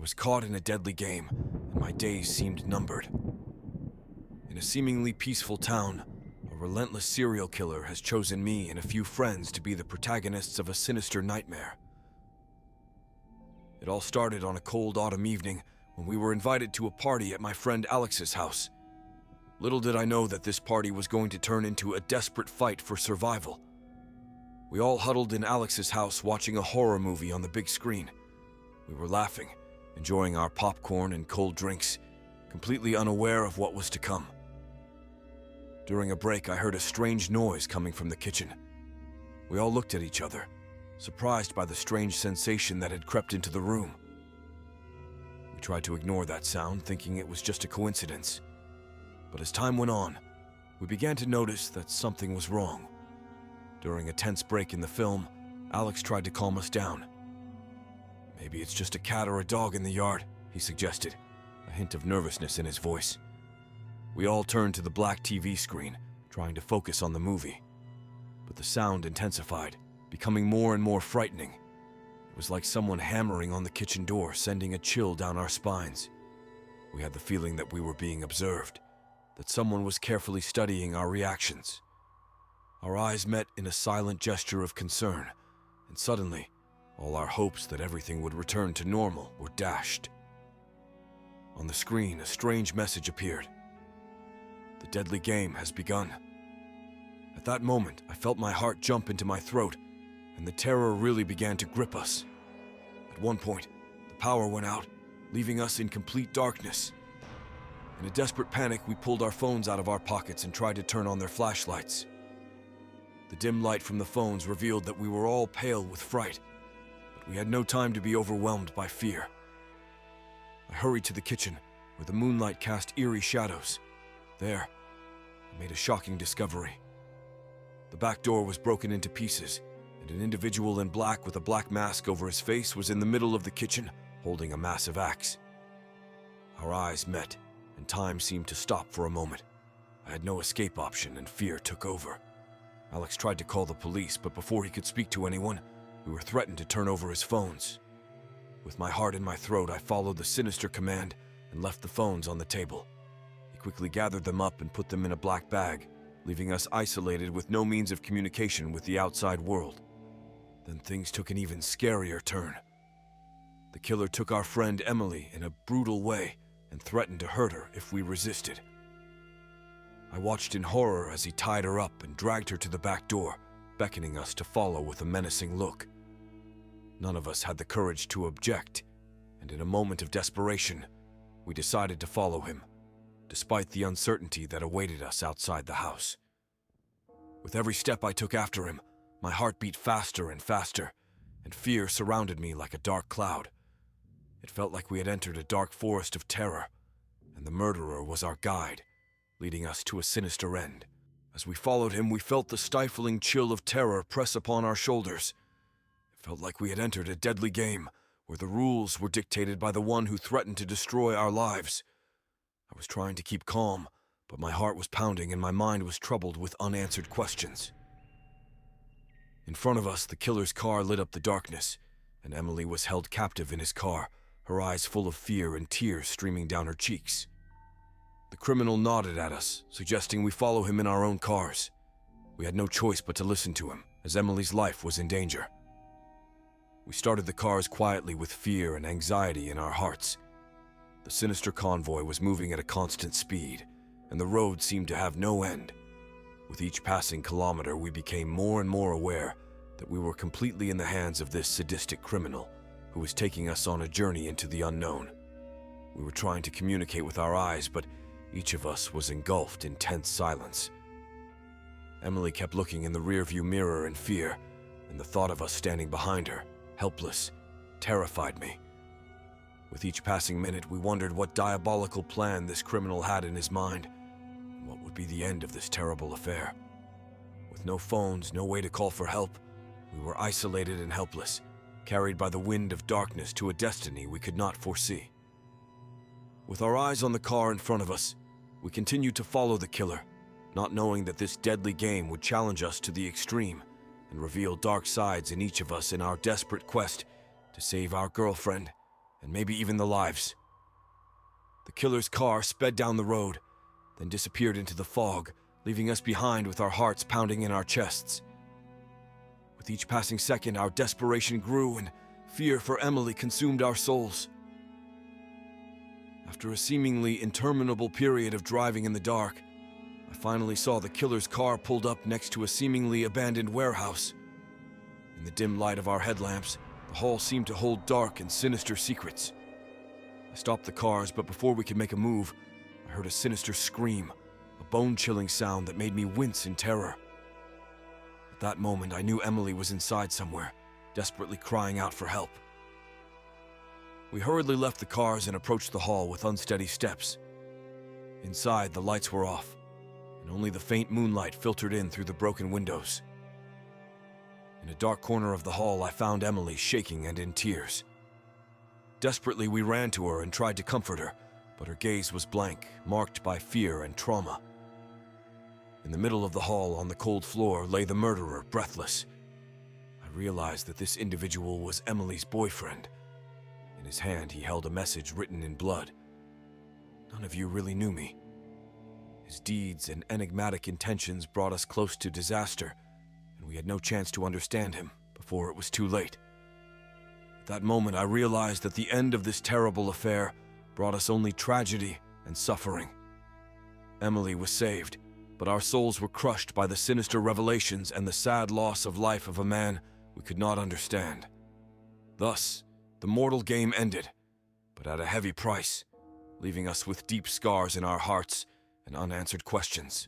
was caught in a deadly game, and my days seemed numbered. In a seemingly peaceful town, a relentless serial killer has chosen me and a few friends to be the protagonists of a sinister nightmare. It all started on a cold autumn evening when we were invited to a party at my friend Alex's house. Little did I know that this party was going to turn into a desperate fight for survival. We all huddled in Alex's house watching a horror movie on the big screen. We were laughing, enjoying our popcorn and cold drinks, completely unaware of what was to come. During a break, I heard a strange noise coming from the kitchen. We all looked at each other, surprised by the strange sensation that had crept into the room. We tried to ignore that sound, thinking it was just a coincidence. But as time went on, we began to notice that something was wrong. During a tense break in the film, Alex tried to calm us down. "Maybe it's just a cat or a dog in the yard," he suggested, a hint of nervousness in his voice. We all turned to the black TV screen, trying to focus on the movie. But the sound intensified, becoming more and more frightening. It was like someone hammering on the kitchen door, sending a chill down our spines. We had the feeling that we were being observed, that someone was carefully studying our reactions. Our eyes met in a silent gesture of concern, and suddenly, all our hopes that everything would return to normal were dashed. On the screen, a strange message appeared. "The deadly game has begun." At that moment, I felt my heart jump into my throat, and the terror really began to grip us. At one point, the power went out, leaving us in complete darkness. In a desperate panic, we pulled our phones out of our pockets and tried to turn on their flashlights. The dim light from the phones revealed that we were all pale with fright, but we had no time to be overwhelmed by fear. I hurried to the kitchen, where the moonlight cast eerie shadows. There, I made a shocking discovery. The back door was broken into pieces, and an individual in black with a black mask over his face was in the middle of the kitchen, holding a massive axe. Our eyes met, and time seemed to stop for a moment. I had no escape option, and fear took over. Alex tried to call the police, but before he could speak to anyone, we were threatened to turn over his phones. With my heart in my throat, I followed the sinister command and left the phones on the table. He quickly gathered them up and put them in a black bag, leaving us isolated with no means of communication with the outside world. Then things took an even scarier turn. The killer took our friend Emily in a brutal way and threatened to hurt her if we resisted. I watched in horror as he tied her up and dragged her to the back door, beckoning us to follow with a menacing look. None of us had the courage to object, and in a moment of desperation, we decided to follow him, despite the uncertainty that awaited us outside the house. With every step I took after him, my heart beat faster and faster, and fear surrounded me like a dark cloud. It felt like we had entered a dark forest of terror, and the murderer was our guide, leading us to a sinister end. As we followed him, we felt the stifling chill of terror press upon our shoulders. It felt like we had entered a deadly game, where the rules were dictated by the one who threatened to destroy our lives. I was trying to keep calm, but my heart was pounding and my mind was troubled with unanswered questions. In front of us, the killer's car lit up the darkness, and Emily was held captive in his car, her eyes full of fear and tears streaming down her cheeks. The criminal nodded at us, suggesting we follow him in our own cars. We had no choice but to listen to him, as Emily's life was in danger. We started the cars quietly with fear and anxiety in our hearts. The sinister convoy was moving at a constant speed, and the road seemed to have no end. With each passing kilometer, we became more and more aware that we were completely in the hands of this sadistic criminal who was taking us on a journey into the unknown. We were trying to communicate with our eyes, but each of us was engulfed in tense silence. Emily kept looking in the rearview mirror in fear, and the thought of us standing behind her, helpless, terrified me. With each passing minute, we wondered what diabolical plan this criminal had in his mind, and what would be the end of this terrible affair. With no phones, no way to call for help, we were isolated and helpless, carried by the wind of darkness to a destiny we could not foresee. With our eyes on the car in front of us, we continued to follow the killer, not knowing that this deadly game would challenge us to the extreme and reveal dark sides in each of us in our desperate quest to save our girlfriend and maybe even the lives. The killer's car sped down the road, then disappeared into the fog, leaving us behind with our hearts pounding in our chests. With each passing second, our desperation grew and fear for Emily consumed our souls. After a seemingly interminable period of driving in the dark, I finally saw the killer's car pulled up next to a seemingly abandoned warehouse. In the dim light of our headlamps, the hall seemed to hold dark and sinister secrets. I stopped the cars, but before we could make a move, I heard a sinister scream, a bone-chilling sound that made me wince in terror. At that moment, I knew Emily was inside somewhere, desperately crying out for help. We hurriedly left the cars and approached the hall with unsteady steps. Inside, the lights were off, and only the faint moonlight filtered in through the broken windows. In a dark corner of the hall, I found Emily shaking and in tears. Desperately, we ran to her and tried to comfort her, but her gaze was blank, marked by fear and trauma. In the middle of the hall, on the cold floor, lay the murderer, breathless. I realized that this individual was Emily's boyfriend. In his hand, he held a message written in blood. None of you really knew me. His deeds and enigmatic intentions brought us close to disaster, and we had no chance to understand him before it was too late. At that moment, I realized that the end of this terrible affair brought us only tragedy and suffering. Emily was saved, but our souls were crushed by the sinister revelations and the sad loss of life of a man we could not understand. Thus, the mortal game ended, but at a heavy price, leaving us with deep scars in our hearts and unanswered questions.